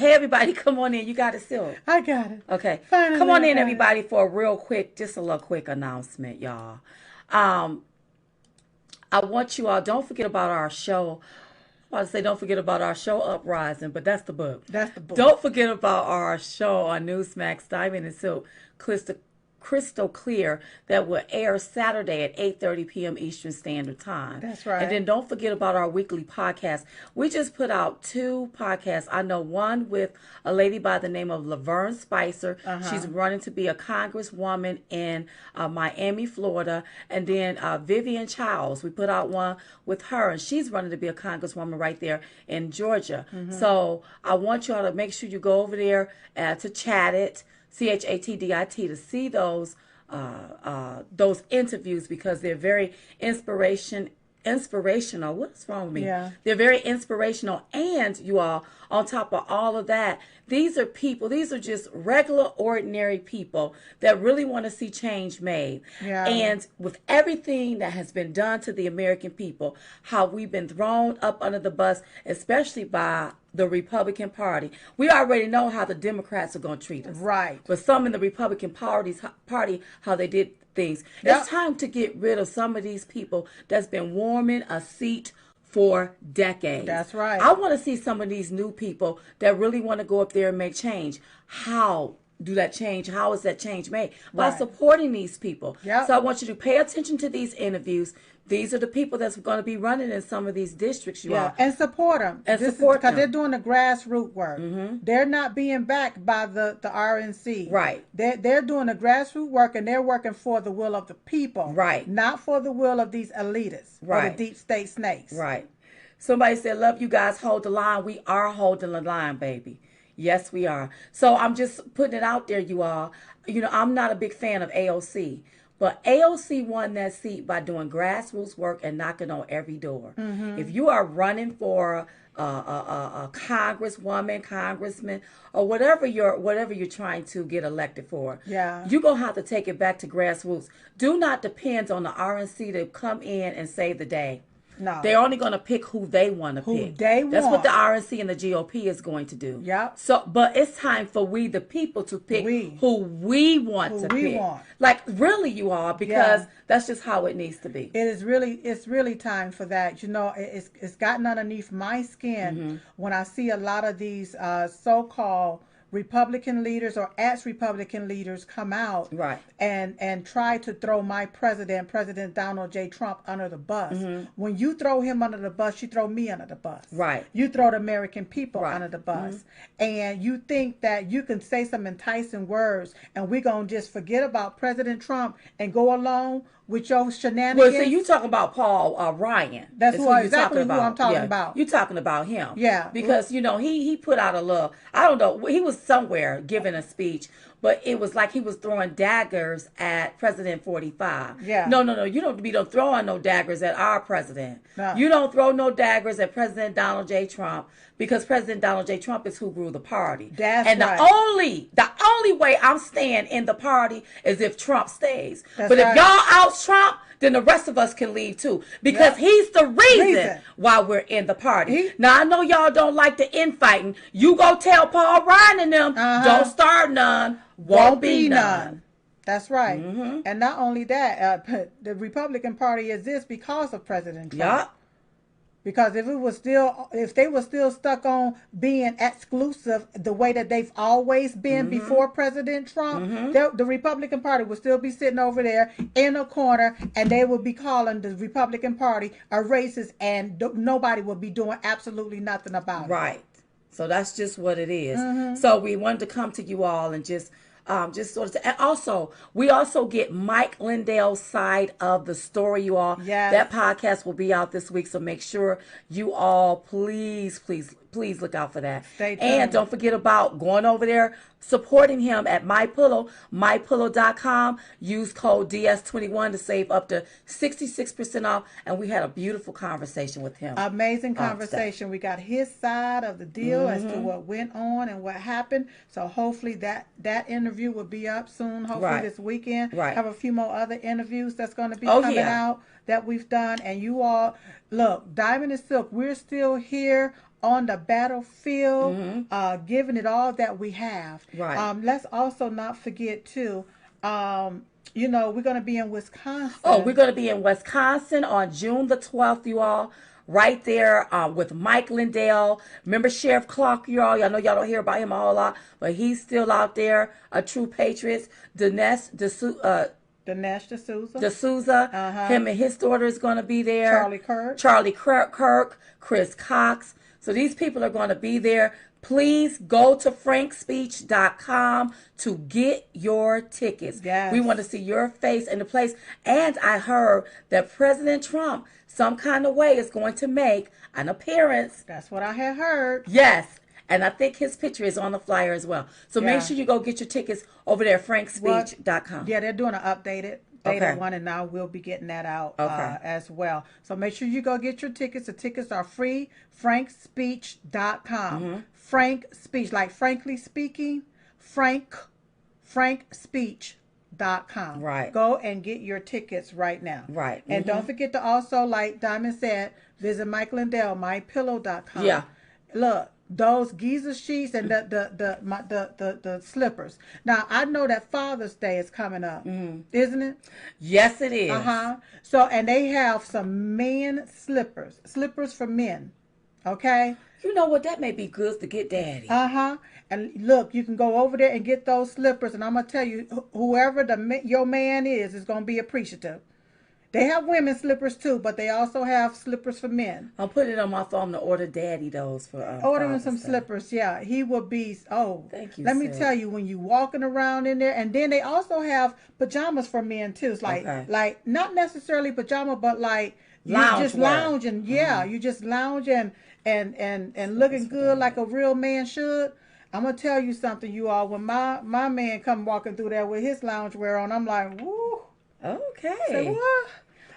Hey, everybody, come on in. You got it, Silk. I got it. Okay. Finally, Come on I in, got it. everybody, for a real quick, just a little quick announcement, y'all. Um, I want you all, don't forget about our show. I was about to say, don't forget about our show Uprising, but that's the book. That's the book. Don't forget about our show on Newsmax, Diamond and Silk, crystal, crystal clear, that will air Saturday at 8:30 p.m. Eastern Standard Time. That's right. And then don't forget about our weekly podcast. We just put out 2 podcasts. I know one with a lady by the name of Laverne Spicer. She's running to be a congresswoman in Miami, Florida. And then Vivian Childs. We put out one with her, and she's running to be a congresswoman right there in Georgia. So I want y'all to make sure you go over there to chat it. CHATDIT, to see those interviews, because they're very inspirational. What's wrong with me? Yeah. They're very inspirational, and you all, on top of all of that, these are people, these are just regular, ordinary people that really want to see change made. Yeah. And with everything that has been done to the American people, how we've been thrown up under the bus, especially by the Republican Party. We already know how the Democrats are going to treat us. Right. But some in the Republican party, how they did things. Yep. It's time to get rid of some of these people that's been warming a seat for decades. That's right. I want to see some of these new people that really want to go up there and make change. How do that change? How is that change made? By Right. supporting these people. Yep. So I want you to pay attention to these interviews. These are the people that's going to be running in some of these districts, you all. And support them. And support because them. they're doing the grassroots work. They're not being backed by the RNC. Right. They're doing the grassroots work, and they're working for the will of the people. Right. Not for the will of these elitists or Right. the deep state snakes. Right. Somebody said, love you guys, hold the line. We are holding the line, baby. Yes, we are. So I'm just putting it out there, you all. You know, I'm not a big fan of AOC. But AOC won that seat by doing grassroots work and knocking on every door. If you are running for a congresswoman, congressman, or whatever you're trying to get elected for, Yeah. you're going to have to take it back to grassroots. Do not depend on the RNC to come in and save the day. No. They're only going to pick who they want to pick. they That's want. what the RNC and the GOP is going to do. Yep. So, but it's time for we, the people, to pick who we want to pick. Like, really, you are, because that's just how it needs to be. It's really time for that. You know, it's gotten underneath my skin when I see a lot of these so-called Republican leaders or ex-Republican leaders come out Right. and try to throw my President Donald J. Trump under the bus. When you throw him under the bus, you throw me under the bus. Right. You throw the American people Right. under the bus. And you think that you can say some enticing words and we're going to just forget about President Trump and go along with your shenanigans. Well, see, you talking about Paul Ryan. That's exactly you're who I'm talking about. You're talking about him. Yeah. Because, you know, he put out a little, I don't know, he was somewhere giving a speech, but it was like he was throwing daggers at President 45. Yeah. No, you don't be throwing no daggers at our president. No. You don't throw no daggers at President Donald J. Trump, because President Donald J. Trump is who grew the party. That's and right. the only way I'm staying in the party is if Trump stays. That's but right. if y'all out Trump, then the rest of us can leave too, because he's the reason why we're in the party. Now, I know y'all don't like the infighting. You go tell Paul Ryan and them, don't start none, won't be none. That's right. And not only that, the Republican Party exists because of President Trump. Yup. Because if they were still stuck on being exclusive the way that they've always been before President Trump, the Republican Party would still be sitting over there in a corner, and they would be calling the Republican Party a racist, and nobody would be doing absolutely nothing about it. Right. So that's just what it is. So we wanted to come to you all and just sort of, and also we also get Mike Lindell's side of the story, you all. Yes. That podcast will be out this week, so make sure you all please look out for that. Stay tuned. And don't forget about going over there, supporting him at MyPillow, mypillow.com. Use code DS21 to save up to 66% off. And we had a beautiful conversation with him. Amazing conversation. We got his side of the deal as to what went on and what happened. So hopefully that interview will be up soon. Hopefully this weekend. Right. Have a few more other interviews that's going to be coming out that we've done. And you all, look, Diamond and Silk, we're still here on the battlefield, giving it all that we have. Right. Let's also not forget too. You know, we're going to be in Wisconsin. Oh, we're going to be in Wisconsin on June the 12th, you all. Right there with Mike Lindell. Remember Sheriff Clark, you all. Y'all know y'all don't hear about him a whole lot, but he's still out there, a true patriot. Dinesh D'Souza. Him and his daughter is going to be there. Charlie Kirk. Chris Cox. So these people are going to be there. Please go to frankspeech.com to get your tickets. Yes. We want to see your face in the place. And I heard that President Trump, some kind of way, is going to make an appearance. That's what I had heard. Yes. And I think his picture is on the flyer as well. So make sure you go get your tickets over there at frankspeech.com. Yeah, they're doing an updated data one, and now we'll be getting that out as well. So make sure you go get your tickets. The tickets are free. frankspeech.com. Frank Speech, like frankly speaking, frankspeech.com. Right. Go and get your tickets right now. Right. And don't forget to also, like Diamond said, visit Mike Lindell, mypillow.com. Yeah. Look, those Giza sheets and the slippers. Now, I know that Father's Day is coming up, isn't it? Yes, it is. So, and they have some men slippers for men. Okay? You know what? That may be good to get daddy. And look, you can go over there and get those slippers. And I'm going to tell you, whoever your man is going to be appreciative. They have women's slippers too, but they also have slippers for men. I'll put it on my phone to order daddy those for order him some slippers. Yeah, he will be. Thank you. Let me tell you, when you walking around in there, and then they also have pajamas for men too. It's like not necessarily pajama, but like you just lounging. Yeah, you just lounging and looking good like a real man should. I'm gonna tell you something, you all. When my man come walking through there with his loungewear on, I'm like, woo. Okay. Say what?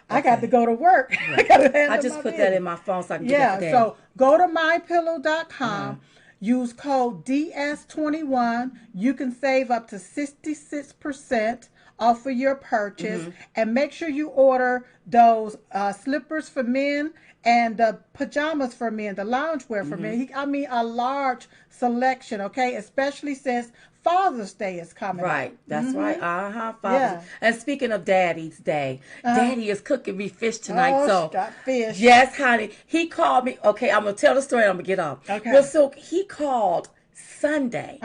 I got to go to work. Yeah. I just put that in my phone so I can get it. So go to mypillow.com. Use code DS21. You can save up to 66% off of your purchase. And make sure you order those slippers for men and the pajamas for men, the loungewear for men. A large selection, okay? Especially since Father's Day is coming. Right. That's right. Father's Day. And speaking of Daddy's Day, Daddy is cooking me fish tonight. Got fish. Yes, honey. He called me. Okay, I'm going to tell the story. I'm going to get off. Okay. Well, so he called Sunday.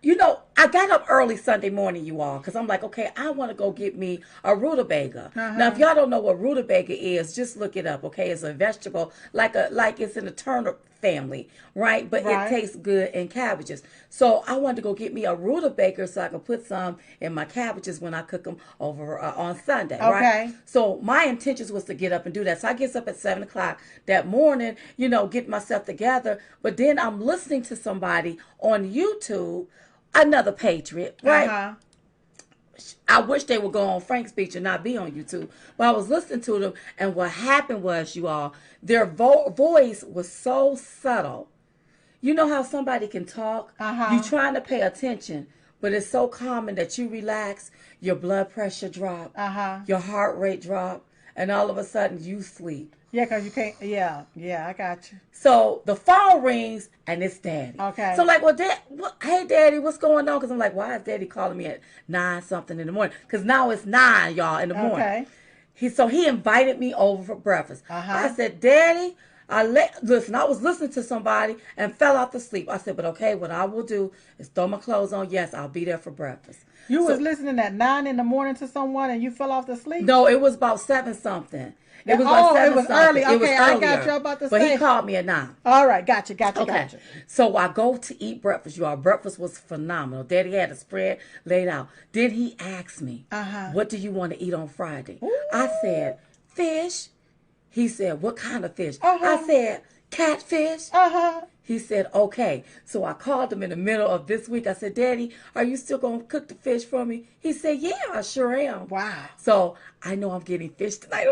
You know, I got up early Sunday morning, you all, because I'm like, okay, I want to go get me a rutabaga. Now, if y'all don't know what rutabaga is, just look it up, okay? It's a vegetable, like it's in the turnip family, right? But it tastes good in cabbages. So I wanted to go get me a rutabaga so I can put some in my cabbages when I cook them over on Sunday, right? So my intentions was to get up and do that. So I get up at 7 o'clock that morning, you know, get myself together. But then I'm listening to somebody on YouTube, another patriot, right? I wish they would go on Frank's Speech and not be on YouTube. But I was listening to them, and what happened was, you all, their voice was so subtle. You know how somebody can talk? You trying to pay attention, but it's so common that you relax, your blood pressure drop, your heart rate drop, and all of a sudden you sleep. Yeah, because you can't. Yeah, I got you. So the phone rings and it's Daddy. Okay. So I'm like, well, hey, Daddy, what's going on? Because I'm like, why is Daddy calling me at 9 something in the morning? Because now it's 9, y'all, in the morning. So he invited me over for breakfast. I said, Daddy, listen, I was listening to somebody and fell off to sleep. I said, but okay, what I will do is throw my clothes on. Yes, I'll be there for breakfast. You was listening at 9 in the morning to someone and you fell off to sleep? No, it was about 7 something. It was it was early. Okay, I got you about to say. But he called me at 9. All right, gotcha. So I go to eat breakfast, y'all. Breakfast was phenomenal. Daddy had a spread laid out. Then he asked me, what do you want to eat on Friday? Ooh. I said, fish. He said, what kind of fish? I said, catfish. He said, okay. So I called him in the middle of this week. I said, Daddy, are you still going to cook the fish for me? He said, yeah, I sure am. Wow. So I know I'm getting fish tonight.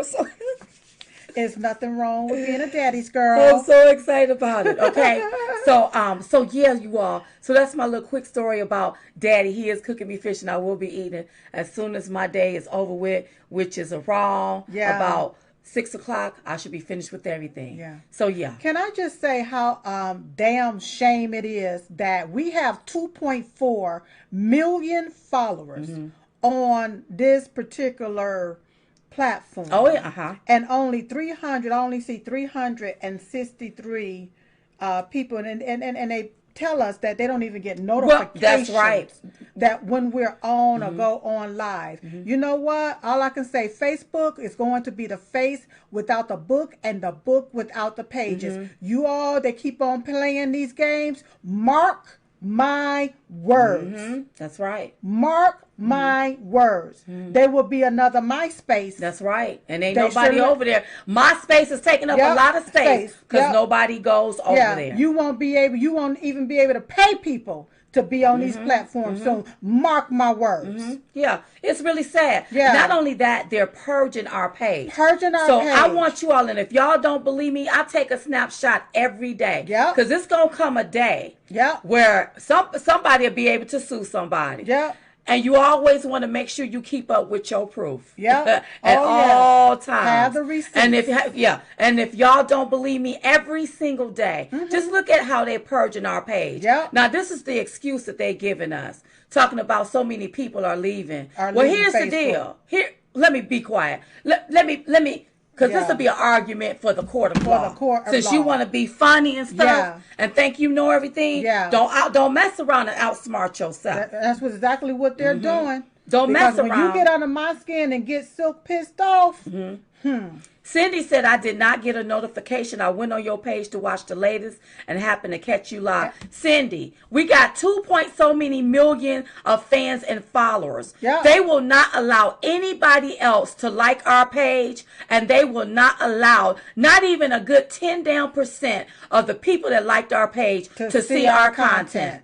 There's nothing wrong with being a daddy's girl. I'm so excited about it. Okay. So yeah, you all. So that's my little quick story about Daddy. He is cooking me fish and I will be eating it as soon as my day is over with, which is about 6 o'clock, I should be finished with everything. Yeah. So yeah. Can I just say how damn shame it is that we have 2.4 million followers on this particular platform. Oh yeah. And only 300. I only see 363 people, and they tell us that they don't even get notifications. Well, that's right. That when we're on or go on live. You know what? All I can say, Facebook is going to be the face without the book and the book without the pages. You all that keep on playing these games, mark my words. That's right. Mark my words. There will be another MySpace. That's right. And ain't nobody over there. MySpace is taking up a lot of space because nobody goes over there. You won't even be able to pay people to be on these platforms. So mark my words. Yeah, it's really sad. Yeah. Not only that, they're purging our page. So I want you all, and if y'all don't believe me, I take a snapshot every day. Yeah. Because it's going to come a day where somebody will be able to sue somebody. Yeah. And you always want to make sure you keep up with your proof. Yeah. At all times. Have the receipt. And if y'all don't believe me, every single day, just look at how they're purging our page. Yeah. Now this is the excuse that they're giving us, talking about so many people are leaving. Here's Facebook. the deal. Here, let me be quiet. Let me. Because this will be an argument for the court of law. Since you want to be funny and stuff and think you know everything, don't mess around and outsmart yourself. That's exactly what they're doing. Don't mess around. When you get under my skin and get so pissed off. Cindy said, I did not get a notification. I went on your page to watch the latest and happened to catch you live. Cindy, we got 2 million of fans and followers. Yeah. They will not allow anybody else to like our page, and they will not allow not even a good 10% of the people that liked our page to see our content.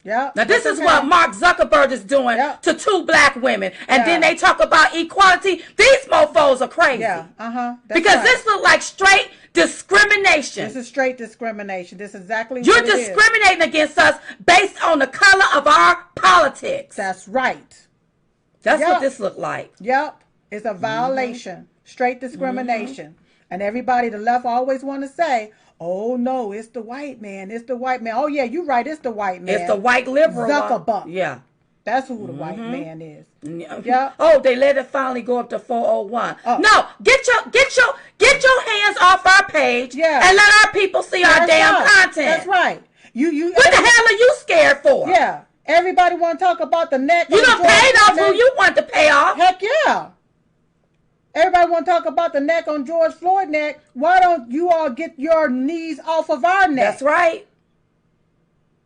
Yeah. Now this is what Mark Zuckerberg is doing to 2 black women, and then they talk about equality. These mofos are crazy. Because this look like straight discrimination. This is straight discrimination. This is exactly You're what it is. discriminating against us based on the color of our politics. That's right. That's what this look like. Yep. It's a violation. Straight discrimination. And everybody, the left always want to say, oh no, it's the white man. It's the white man. Oh yeah, you're right. It's the white man. It's the white liberal. Zuckerberg. Yeah. That's who the white man is. Yeah. Oh, they let it finally go up to 401. No, get your hands off our page and let our people see our damn content. That's right. What the hell are you scared for? Yeah. Everybody want to talk about the neck. You done paid off who you want to pay off. Heck yeah. Everybody want to talk about the neck on George Floyd neck. Why don't you all get your knees off of our neck? That's right.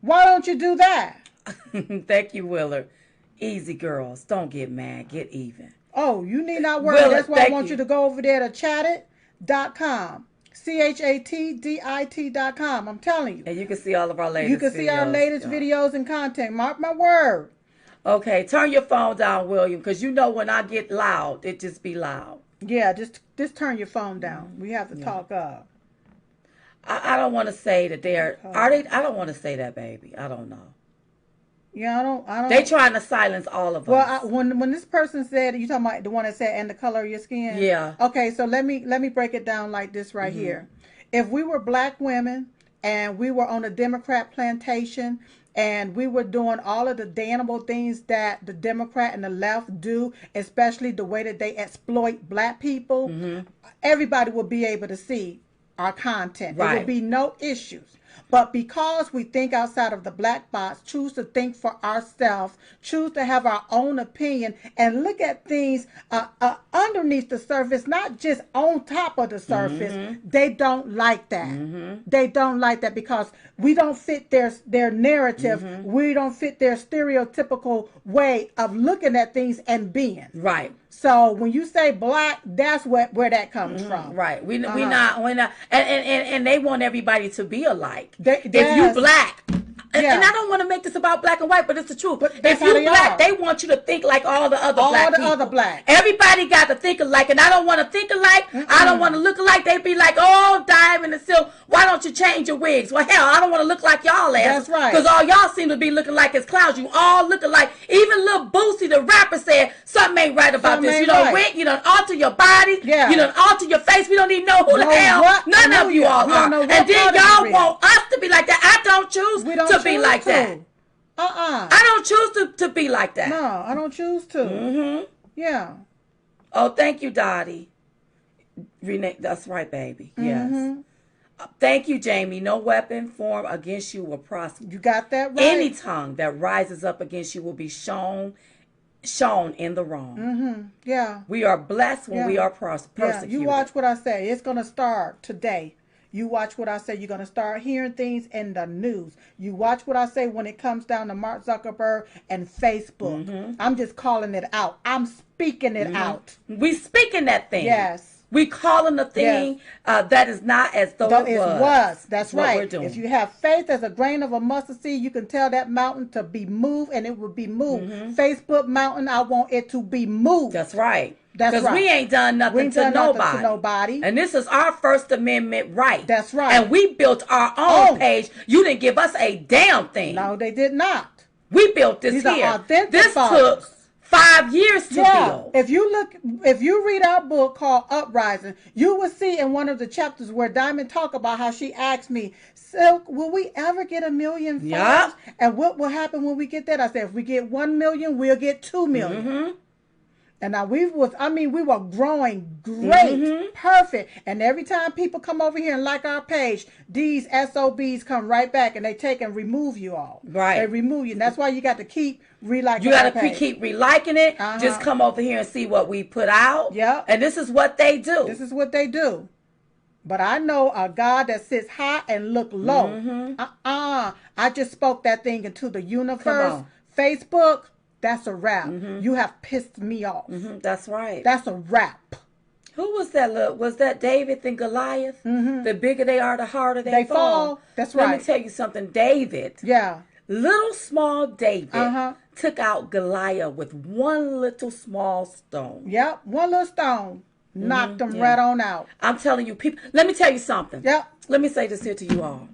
Why don't you do that? Thank you, Willard. Easy, girls. Don't get mad. Get even. Oh, you need not worry. Willard, that's why I want you to go over there to chattit.com. chatdit.com. I'm telling you. And you can see all of our latest videos. You can see our latest videos and content. Mark my word. Okay, turn your phone down, William, because you know when I get loud, it just be loud. Yeah, just turn your phone down. We have to talk up. I don't want to say that are they? I don't want to say that, baby. I don't know. Yeah, I don't. They trying to silence all of us. Well, when this person said, you talking about the one that said, and the color of your skin. Yeah. Okay, so let me break it down like this right here. If we were black women and we were on a Democrat plantation and we were doing all of the damnable things that the Democrat and the left do, especially the way that they exploit black people, everybody will be able to see our content. There will be no issues. But because we think outside of the black box, choose to think for ourselves, choose to have our own opinion, and look at things underneath the surface, not just on top of the surface, they don't like that. They don't like that because we don't fit their narrative. We don't fit their stereotypical way of looking at things and being. Right. So when you say black, that's where that comes from. Right. We're not, and they want everybody to be alike. If you black, and I don't want to make this about black and white, but it's the truth. But if you black, they want you to think like all the other black people. All the other black. Everybody got to think alike, and I don't want to think alike. I don't want to look alike. They be like, oh, Diamond and Silk, Why don't you change your wigs? Well, hell, I don't want to look like y'all asses. That's right. Because all y'all seem to be looking like as clowns. You all looking like, even Lil Boosie, the rapper, said, something ain't right about this. You don't wig, you don't alter your body. Yeah. You don't alter your face. We don't even know who the hell none of you all are. And then y'all want us to be like that. I don't choose to be like that. I don't choose to be like that. No, I don't choose to. Yeah. Oh, thank you, Dottie. Renee, that's right, baby. Yes. Thank you, Jamie. No weapon formed against you will prosper. You got that right. Any tongue that rises up against you will be shown in the wrong. Yeah. We are blessed when we are persecuted. Yeah. You watch what I say. It's going to start today. You watch what I say. You're going to start hearing things in the news. You watch what I say when it comes down to Mark Zuckerberg and Facebook. I'm just calling it out. I'm speaking it out. We speaking that thing. Yes. We calling the thing that is not as though it was. That's right. If you have faith as a grain of a mustard seed, you can tell that mountain to be moved, and it will be moved. Facebook mountain, I want it to be moved. That's right. Because we ain't done nothing to nobody. And this is our First Amendment right. That's right. And we built our own page. You didn't give us a damn thing. No, they did not. We built this These here. Are authentic this followers. took 5 years to build. If you read our book called Uprising, you will see in one of the chapters where Diamond talk about how she asked me, Silk, will we ever get 1 million followers? And what will happen when we get that? I said, if we get 1 million, we'll get 2 million. And now we were growing great, perfect. And every time people come over here and like our page, these SOBs come right back and they take and remove you all. Right. They remove you. And that's why you got to keep reliking. You got to keep reliking it. Just come over here and see what we put out. Yeah. And this is what they do. This is what they do. But I know a God that sits high and look low. I just spoke that thing into the universe. Facebook. That's a wrap. You have pissed me off. That's right. That's a wrap. Who was that? Was that David and Goliath? The bigger they are, the harder they fall. That's right. Let me tell you something. David. Yeah. Little small David took out Goliath with one little small stone. Yep. One little stone. Knocked him right on out. I'm telling you, people. Let me tell you something. Yep. Let me say this here to you all.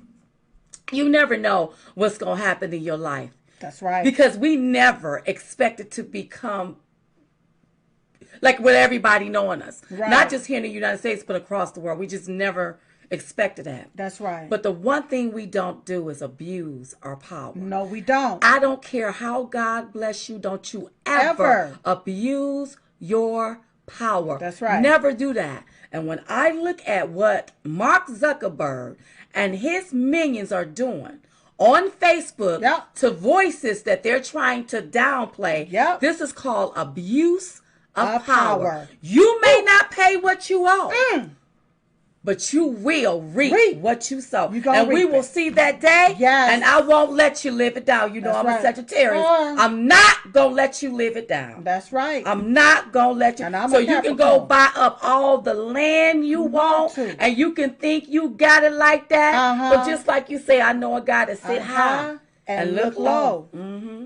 You never know what's going to happen in your life. That's right. Because we never expected to become like with everybody knowing us. Right. Not just here in the United States, but across the world. We just never expected that. That's right. But the one thing we don't do is abuse our power. No, we don't. I don't care how God bless you. Don't you ever abuse your power. That's right. Never do that. And when I look at what Mark Zuckerberg and his minions are doing on Facebook to voices that they're trying to downplay. This is called abuse of power. You may not pay what you owe, but you will reap what you sow. And we will see that day, and I won't let you live it down. You know, I'm a Sagittarius. I'm not going to let you live it down. That's right. I'm not going to let you. So you can go buy up all the land you want, and you can think you got it like that. But just like you say, I know a guy that sit high and look low.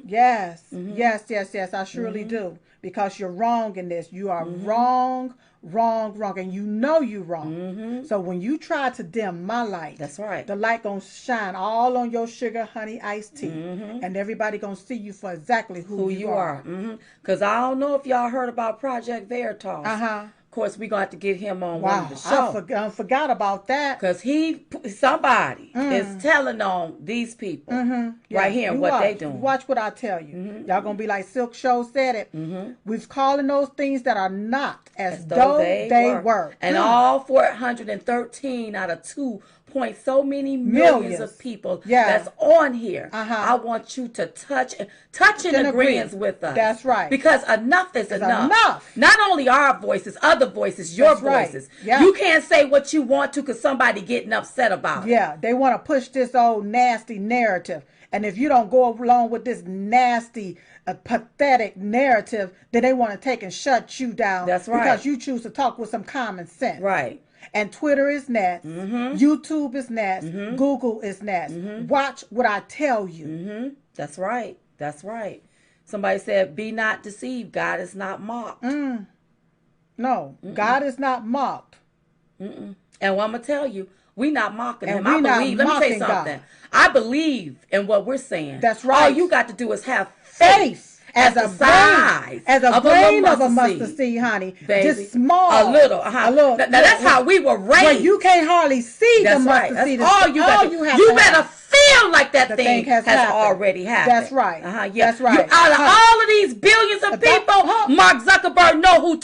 Yes. Yes. I surely do. Because you're wrong in this. You are wrong. And you know you're wrong. So when you try to dim my light, that's right, the light gonna shine all on your sugar honey iced tea, and everybody gonna see you for exactly who you are. Because I don't know if y'all heard about Project Veritas. Of course, we're going to have to get him on one of the shows. I forgot about that. Because somebody is telling on these people right here and what they doing. Watch what I tell you. Y'all going to be like Silk Show said it. We're calling those things that are not as though they were. And all 413 out of 2 point so many millions of people that's on here. I want you to touch and agree with us. That's right. Because enough is enough. Not only our voices, other voices, your voices. You can't say what you want to because somebody getting upset about it. Yeah, they want to push this old nasty narrative. And if you don't go along with this nasty, pathetic narrative, then they want to take and shut you down. That's right. Because you choose to talk with some common sense. Right. And Twitter is next. YouTube is next. Google is next. Watch what I tell you. That's right. That's right. Somebody said, be not deceived. God is not mocked. No, God is not mocked. And what I'm going to tell you, We not mocking And him. we I not believe. Let me tell you mocking something. God. I believe in what we're saying. That's right. All you got to do is have faith. As a size grain of a mustard seed, honey. Baby. Just small. A little. A little. Now that's how we were raised. Well, you can't hardly see that's the mustard right. seed. That's all you got to do. You better feel like that thing has already happened. That's right. Yeah. That's right. Out of all of these billions of people, Mark Zuckerberg know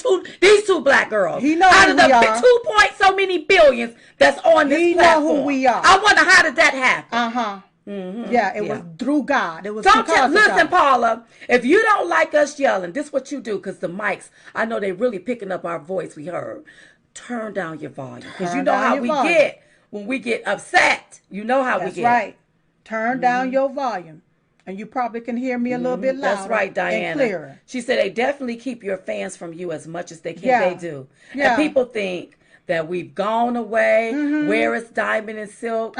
these two black girls. He knows out who of the we are. 2 point so many billions that's on this platform. He know who we are. I wonder how did that happen? Mm-hmm. Yeah, it was through God. It was listen, Paula. If you don't like us yelling, this is what you do, because the mics, I know they're really picking up our voice. We heard. Turn down your volume, because you know how we get when we get upset. You know how we get. That's right. Turn down your volume, and you probably can hear me a little bit louder. That's right, Diana. And clearer. She said they definitely keep your fans from you as much as they can. Yeah. They do. Yeah. And people think that we've gone away. Where is Diamond and Silk?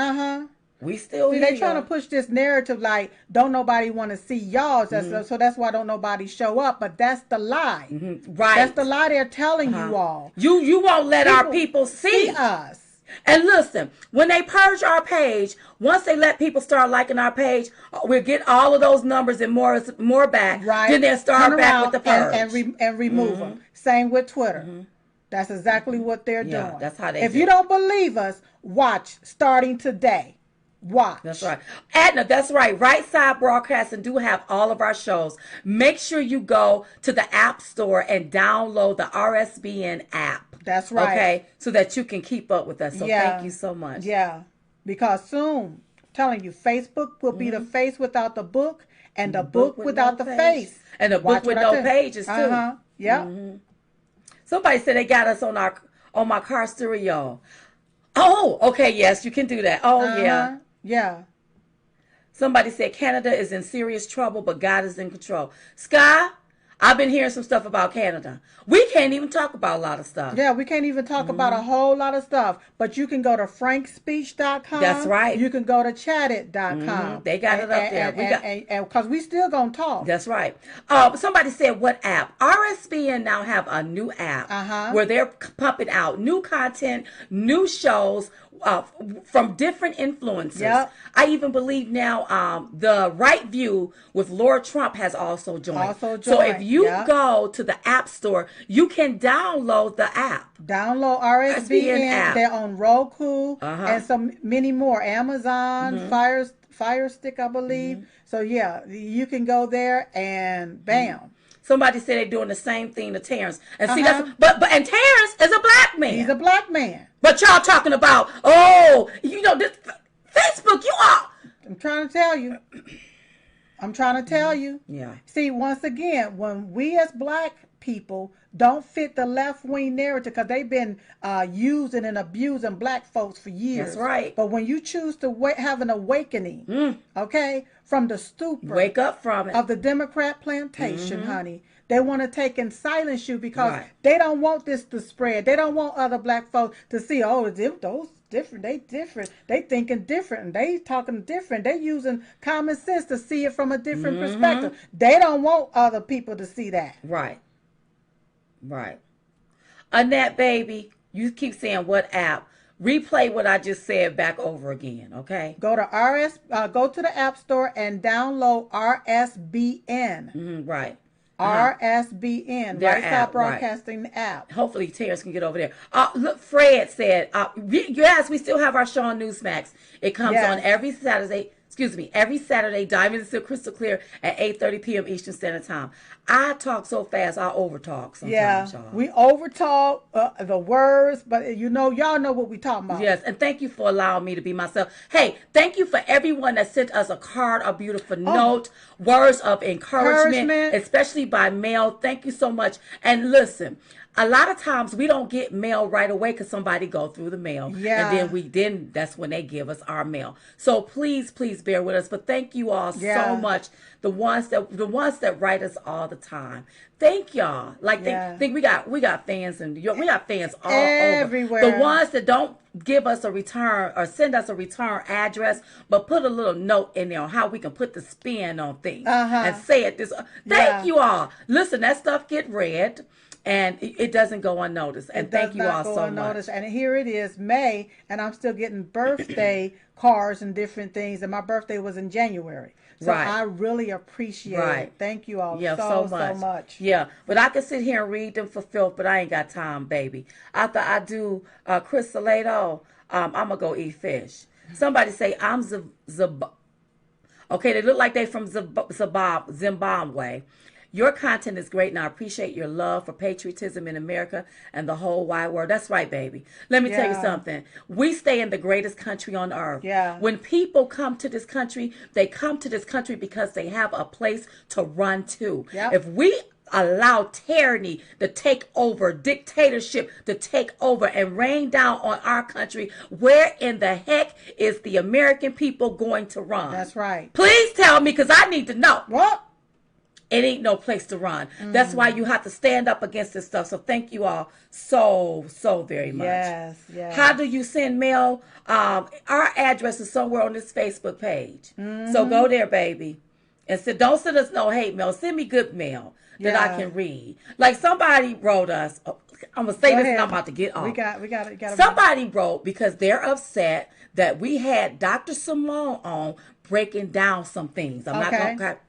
We still here. They trying to push this narrative like don't nobody want to see y'all, so that's why don't nobody show up. But that's the lie. Right. That's the lie they're telling you all. You won't let our people see us. And listen, when they purge our page, once they let people start liking our page, we'll get all of those numbers and more back. Right. Then they'll start back with the purge and remove them. Same with Twitter. That's exactly what they're doing. That's how they. If you don't believe us, watch starting today. Watch. That's right. Adna, that's right. Right Side Broadcasting do have all of our shows. Make sure you go to the App Store and download the RSBN app. That's right. Okay, so that you can keep up with us. So thank you so much. Yeah, because soon, I'm telling you, Facebook will be the face without the book, and the book without the face. And the book with no pages, too. Yeah. Somebody said they got us on my car stereo. Oh, okay, yes, you can do that. Oh, yeah. Yeah. Somebody said Canada is in serious trouble, but God is in control. Sky, I've been hearing some stuff about Canada. We can't even talk about a lot of stuff. Yeah, we can't even talk about a whole lot of stuff. But you can go to frankspeech.com. That's right. You can go to chattit.com. They got it up there. Because we still going to talk. That's right. Somebody said, what app? RSBN now have a new app where they're pumping out new content, new shows, from different influencers. Yep. I even believe now the Right View with Lord Trump has also joined. So if you go to the App Store, you can download the app. Download RSBN app. They're on Roku and many more. Amazon, Fire Stick, I believe. So yeah, you can go there and bam. Somebody said they're doing the same thing to Terrence. And see, that's and Terrence is a black man. He's a black man. But y'all talking about, this Facebook, you are. I'm trying to tell you. Yeah. See, once again, when we as black people don't fit the left-wing narrative, because they've been using and abusing black folks for years. That's right. But when you choose to have an awakening, from the stupor, wake up from it, of the Democrat plantation, honey, they want to take and silence you because they don't want this to spread. They don't want other black folks to see, those different. They different. They thinking different. They talking different. They using common sense to see it from a different perspective. They don't want other people to see that. Right. Annette, baby, you keep saying what app? Replay what I just said back over again, okay? Go to go to the App Store and download RSBN. Right. RSBN, Right Side Broadcasting app. Hopefully Terrence can get over there. Look, Fred said, yes, we still have our show on Newsmax. It comes on every Saturday, Diamond and Silk Crystal Clear at 8:30 p.m. Eastern Standard Time. I talk so fast, I overtalk sometimes, y'all. We overtalk the words, but y'all know what we talking about. Yes, and thank you for allowing me to be myself. Hey, thank you for everyone that sent us a card, a beautiful note, words of encouragement, especially by mail. Thank you so much. And listen, a lot of times we don't get mail right away because somebody go through the mail. Yeah. And then that's when they give us our mail. So please bear with us. But thank you all so much. The ones that write us all the time. Thank y'all. Think we got fans and we got fans all everywhere. Over. The ones that don't give us a return or send us a return address, but put a little note in there on how we can put the spin on things and say it this. Thank you all. Listen, that stuff get read. And it doesn't go unnoticed. And thank you all so much. And here it is, May, and I'm still getting birthday cards and different things. And my birthday was in January. So I really appreciate it. Thank you all so much. Yeah, but I can sit here and read them for filth, but I ain't got time, baby. After I do Chris Salado, I'm going to go eat fish. Somebody say, I'm okay, they look like they from Zimbabwe. Your content is great, and I appreciate your love for patriotism in America and the whole wide world. That's right, baby. Let me tell you something. We stay in the greatest country on earth. Yeah. When people come to this country, they come to this country because they have a place to run to. Yep. If we allow tyranny to take over, dictatorship to take over and rain down on our country, where in the heck is the American people going to run? That's right. Please tell me, because I need to know. What? It ain't no place to run. That's why you have to stand up against this stuff. So thank you all so very much. Yes. How do you send mail? Our address is somewhere on this Facebook page. So go there, baby. And don't send us no hate mail. Send me good mail that I can read. Like somebody wrote us. I'm going to say this and I'm about to get off. We got it. Somebody wrote because they're upset that we had Dr. Simone on breaking down some things. I'm not going to...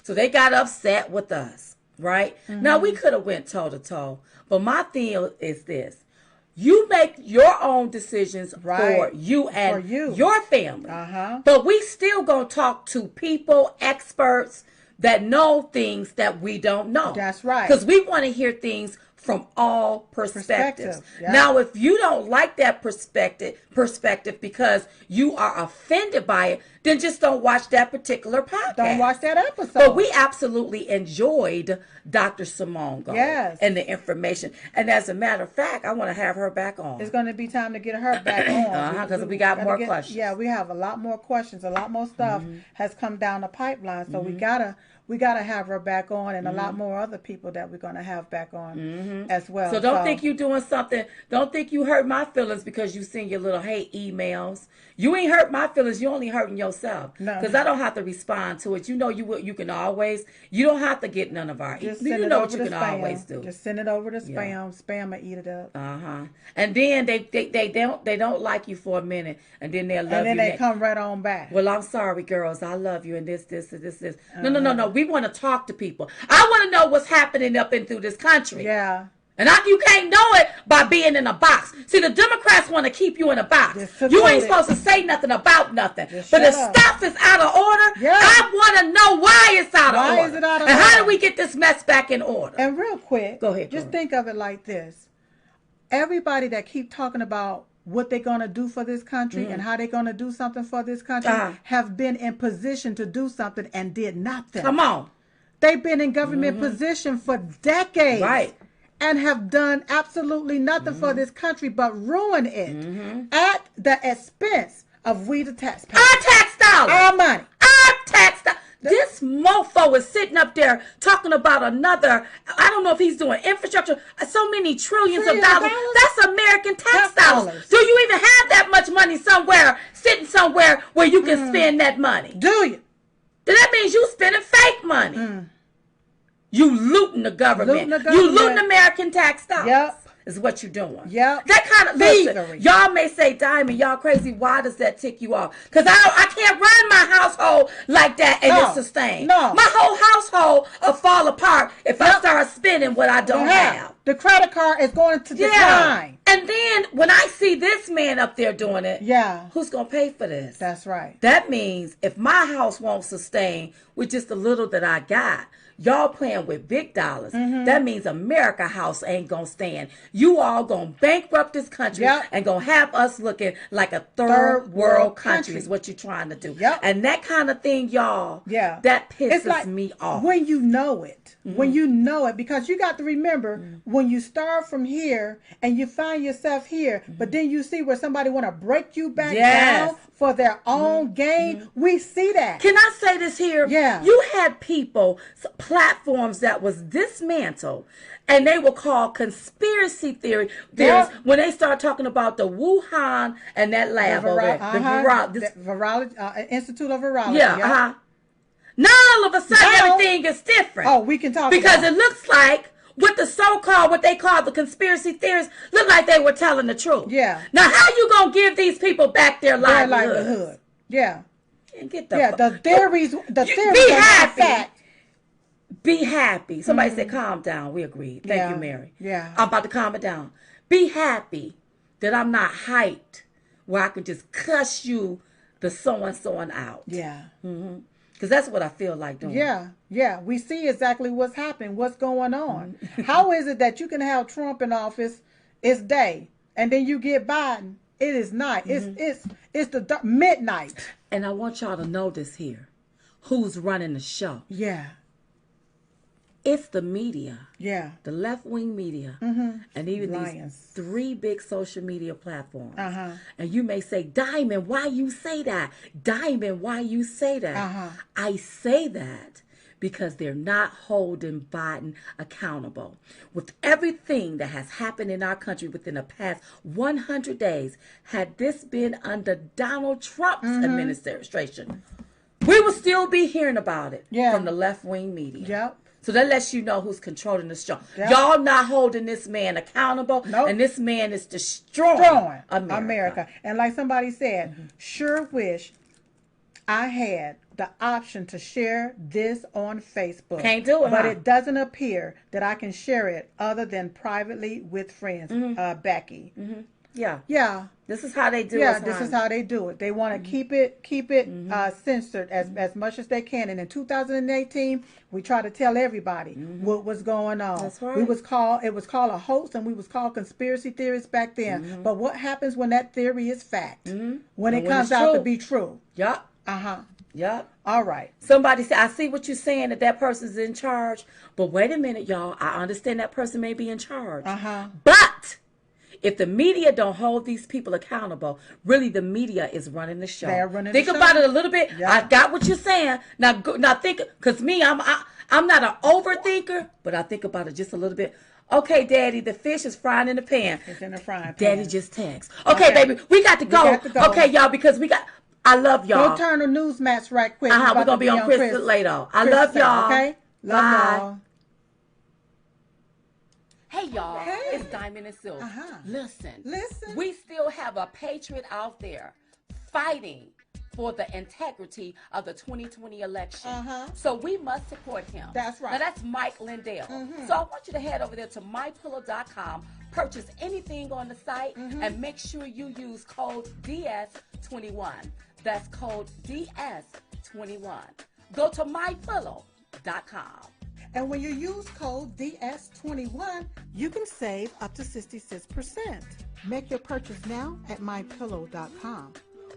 So they got upset with us, right? Now, we could have went toe-to-toe. But my thing is this. You make your own decisions for you and your family. But we still going to talk to people, experts that know things that we don't know. That's right. Because we want to hear things from all perspectives. Yeah. Now, if you don't like that perspective because you are offended by it, then just don't watch that particular podcast. Don't watch that episode. But we absolutely enjoyed Dr. Simone and the information. And as a matter of fact, I want to have her back on. It's going to be time to get her back on. Because we got more questions. Yeah, we have a lot more questions. A lot more stuff has come down the pipeline. So we gotta have her back on, and a lot more other people that we're gonna have back on as well. So don't think you doing something. Don't think you hurt my feelings because you send your little hate emails. You ain't hurt my feelings. You only hurting yourself. Because I don't have to respond to it. You know you can always. You don't have to get none of our. You know what you can always do. Just send it over to spam. Spam will eat it up. And then they don't like you for a minute, and then they'll love you. And then they come right on back. Well, I'm sorry, girls. I love you, and this. No. We want to talk to people. I want to know what's happening up and through this country. Yeah. And you can't know it by being in a box. See, the Democrats want to keep you in a box. You ain't supposed to say nothing about nothing. But if stuff is out of order, I want to know why it's out of order. Why is it out of order? And how do we get this mess back in order? And real quick, go ahead. Just think of it like this. Everybody that keep talking about what they're going to do for this country and how they're going to do something for this country have been in position to do something and did nothing. Come on. They've been in government position for decades. Right. And have done absolutely nothing for this country but ruin it at the expense of we the taxpayers. Our tax dollars. Our money. Our tax dollars. This mofo is sitting up there talking about another, I don't know if he's doing infrastructure, so many trillions of dollars. That's American tax dollars. Do you even have that much money somewhere, sitting somewhere where you can spend that money? Do you? Then that means you spending fake money. You looting the government. You looting American tax dollars. Yep. Is what you're doing. Yep. That kind of listen, y'all may say, Diamond, y'all crazy. Why does that tick you off? Because I can't run my household like that and it's sustained. No. My whole household will fall apart if I start spending what I don't have. The credit card is going to decline. And then when I see this man up there doing it, who's going to pay for this? That's right. That means if my house won't sustain with just the little that I got, y'all playing with big dollars. That means America House ain't gonna stand. You all gonna bankrupt this country and gonna have us looking like a third world country is what you're trying to do. And that kind of thing, y'all, that pisses me off. When you know it. When you know it, because you got to remember when you start from here and you find yourself here, but then you see where somebody want to break you back down for their own gain. We see that. Can I say this here? Yeah. You had people, platforms that was dismantled, and they were called conspiracy theory theories when they start talking about the Wuhan and that lab over there. The Institute of Virology. Now all of a sudden everything is different. Oh, we can talk because it looks like with the so-called, what they call the conspiracy theorists, look like they were telling the truth. Yeah. Now, how you going to give these people back their livelihood? Yeah. And get the theories be happy. Fact. Be happy. Somebody said, calm down. We agreed. Thank you, Mary. Yeah. I'm about to calm it down. Be happy that I'm not hyped where I can just cuss you the so-and-so out. Yeah. Because that's what I feel like doing. Yeah. We see exactly what's happening, what's going on. How is it that you can have Trump in office, it's day, and then you get Biden, it is night. It's the midnight. And I want y'all to know this here. Who's running the show? Yeah. It's the media. Yeah. The left-wing media. And even Lions. these 3 big social media platforms. Uh-huh. And you may say, Diamond, why you say that? Diamond, why you say that? Uh-huh. I say that because they're not holding Biden accountable. With everything that has happened in our country within the past 100 days, had this been under Donald Trump's administration, we would still be hearing about it from the left-wing media. Yep. So that lets you know who's controlling the show. Yep. Y'all not holding this man accountable, and this man is destroying America. And like somebody said, sure wish I had the option to share this on Facebook. Can't do it, but it doesn't appear that I can share it other than privately with friends. Becky. Yeah. This is how they do it. Yeah, this is how they do it. They want to keep it censored as much as they can. And in 2018, we try to tell everybody what was going on. That's right. It was called a hoax, and we was called conspiracy theorists back then. But what happens when that theory is fact? When it comes out to be true? Yup. Yup. All right. Somebody said, I see what you're saying, that person's in charge. But wait a minute, y'all. I understand that person may be in charge. But if the media don't hold these people accountable, really the media is running the show. They're running think the show. About it a little bit. Yeah. I got what you're saying. Now think, because me, I'm not an overthinker, but I think about it just a little bit. Okay, Daddy, the fish is frying in the pan. It's in the frying pan. Daddy just text. Okay, baby, we got to go. Okay, y'all, because I love y'all. Go turn the news match right quick. We're going to be on Chris later. I love y'all. Okay? Love y'all. Hey, y'all. It's Diamond and Silk. Listen. We still have a patriot out there fighting for the integrity of the 2020 election. So we must support him. That's right. Now, that's Mike Lindell. So I want you to head over there to mypillow.com, purchase anything on the site, and make sure you use code DS21. That's code DS21. Go to mypillow.com. And when you use code DS21, you can save up to 66%. Make your purchase now at mypillow.com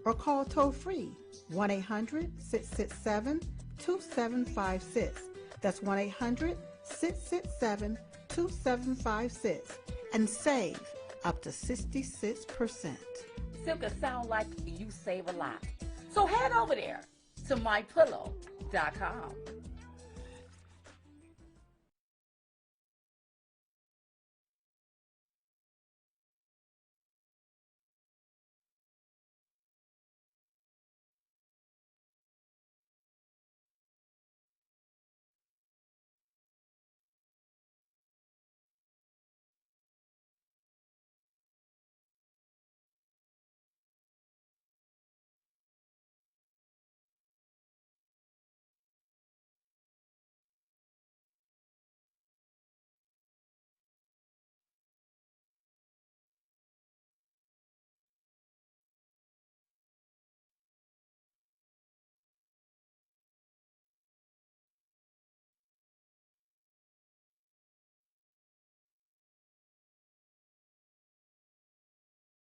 or call toll-free 1-800-667-2756. That's 1-800-667-2756 and save up to 66%. Silka sound like you save a lot. So head over there to mypillow.com.